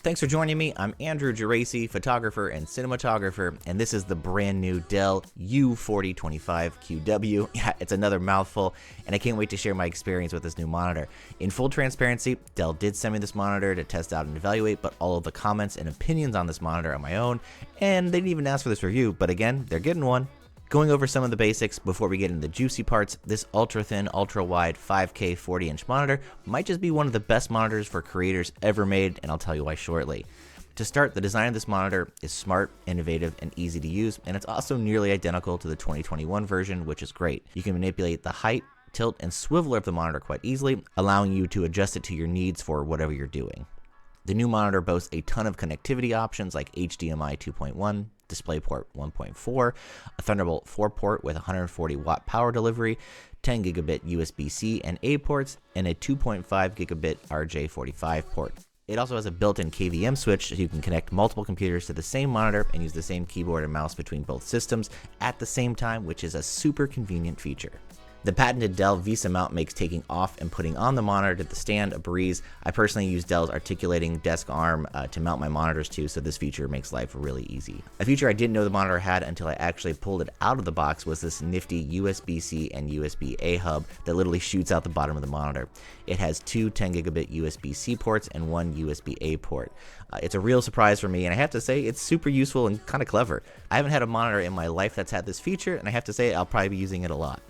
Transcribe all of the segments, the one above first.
Thanks for joining me. I'm Andrew Geraci, photographer and cinematographer, and this is the brand new Dell U4025QW. Yeah, it's another mouthful, and I can't wait to share my experience with this new monitor. In full transparency, Dell did send me this monitor to test out and evaluate, but all of the comments and opinions on this monitor are my own, and they didn't even ask for this review, but again, they're getting one. Going over some of the basics before we get into the juicy parts, this ultra-thin, ultra-wide 5K 40-inch monitor might just be one of the best monitors for creators ever made, and I'll tell you why shortly. To start, the design of this monitor is smart, innovative, and easy to use, and it's also nearly identical to the 2021 version, which is great. You can manipulate the height, tilt, and swivel of the monitor quite easily, allowing you to adjust it to your needs for whatever you're doing. The new monitor boasts a ton of connectivity options like HDMI 2.1, DisplayPort 1.4, a Thunderbolt 4 port with 140 watt power delivery, 10 gigabit USB-C and A ports, and a 2.5 gigabit RJ45 port. It also has a built-in KVM switch so you can connect multiple computers to the same monitor and use the same keyboard and mouse between both systems at the same time, which is a super convenient feature. The patented Dell Visa mount makes taking off and putting on the monitor to the stand a breeze. I personally use Dell's articulating desk arm to mount my monitors to, so this feature makes life really easy. A feature I didn't know the monitor had until I actually pulled it out of the box was this nifty USB-C and USB-A hub that literally shoots out the bottom of the monitor. It has two 10 gigabit USB-C ports and one USB-A port. It's a real surprise for me, and I have to say it's super useful and kind of clever. I haven't had a monitor in my life that's had this feature, and I have to say I'll probably be using it a lot.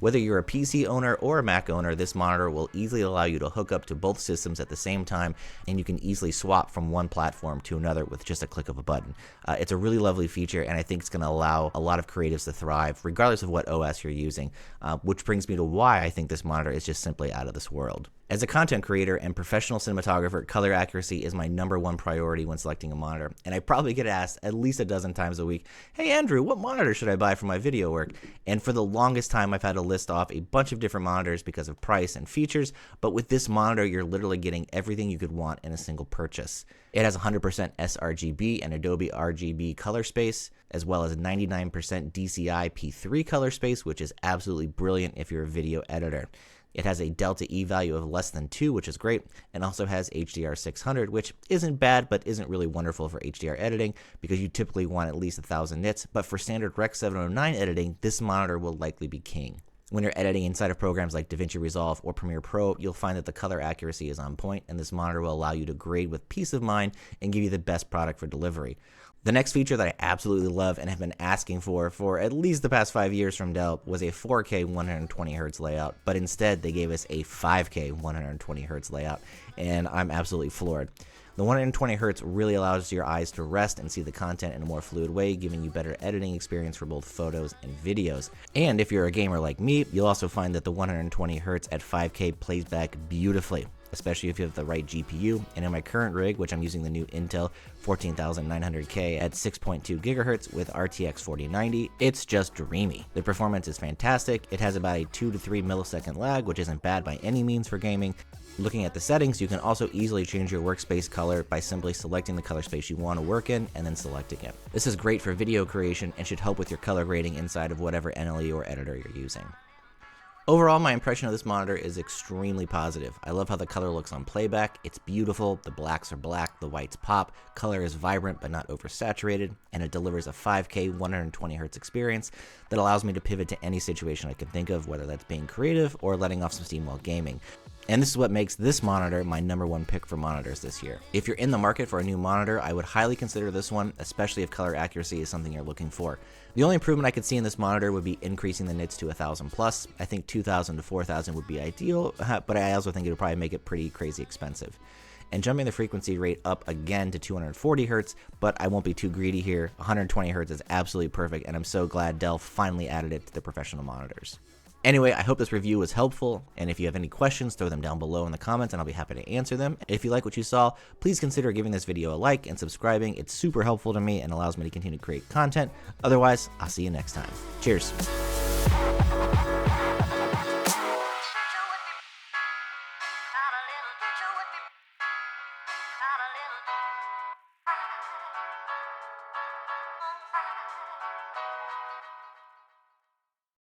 Whether you're a PC owner or a Mac owner, this monitor will easily allow you to hook up to both systems at the same time, and you can easily swap from one platform to another with just a click of a button. It's a really lovely feature, and I think it's going to allow a lot of creatives to thrive, regardless of what OS you're using, which brings me to why I think this monitor is just simply out of this world. As a content creator and professional cinematographer, color accuracy is my #1 priority when selecting a monitor, and I probably get asked at least a dozen times a week, "Hey Andrew, what monitor should I buy for my video work?" And for the longest time, I've had to list off a bunch of different monitors because of price and features, but with this monitor, you're literally getting everything you could want in a single purchase. It has 100% sRGB and Adobe RGB color space, as well as 99% DCI P3 color space, which is absolutely brilliant if you're a video editor. It has a delta E value of less than 2, which is great, and also has HDR 600, which isn't bad, but isn't really wonderful for HDR editing because you typically want at least 1000 nits, but for standard Rec 709 editing, this monitor will likely be king. When you're editing inside of programs like DaVinci Resolve or Premiere Pro, you'll find that the color accuracy is on point, and this monitor will allow you to grade with peace of mind and give you the best product for delivery. The next feature that I absolutely love and have been asking for at least the past 5 years from Dell was a 4K 120Hz layout, but instead they gave us a 5K 120Hz layout, and I'm absolutely floored. The 120Hz really allows your eyes to rest and see the content in a more fluid way, giving you better editing experience for both photos and videos. And if you're a gamer like me, you'll also find that the 120Hz at 5K plays back beautifully, especially if you have the right GPU. And in my current rig, which I'm using the new Intel 14900K at 6.2 GHz with RTX 4090, it's just dreamy. The performance is fantastic. It has about a 2 to 3 millisecond lag, which isn't bad by any means for gaming. Looking at the settings, you can also easily change your workspace color by simply selecting the color space you want to work in and then selecting it. This is great for video creation and should help with your color grading inside of whatever NLE or editor you're using. Overall, my impression of this monitor is extremely positive. I love how the color looks on playback. It's beautiful, the blacks are black, the whites pop, color is vibrant but not oversaturated, and it delivers a 5K 120Hz experience that allows me to pivot to any situation I can think of, whether that's being creative or letting off some steam while gaming. And this is what makes this monitor my #1 pick for monitors this year. If you're in the market for a new monitor, I would highly consider this one, especially if color accuracy is something you're looking for. The only improvement I could see in this monitor would be increasing the nits to 1000 plus. I think 2000 to 4000 would be ideal, but I also think it would probably make it pretty crazy expensive. And jumping the frequency rate up again to 240 Hz, but I won't be too greedy here. 120 Hz is absolutely perfect, and I'm so glad Dell finally added it to the professional monitors. Anyway, I hope this review was helpful, and if you have any questions, throw them down below in the comments and I'll be happy to answer them. If you like what you saw, please consider giving this video a like and subscribing. It's super helpful to me and allows me to continue to create content. Otherwise, I'll see you next time. Cheers.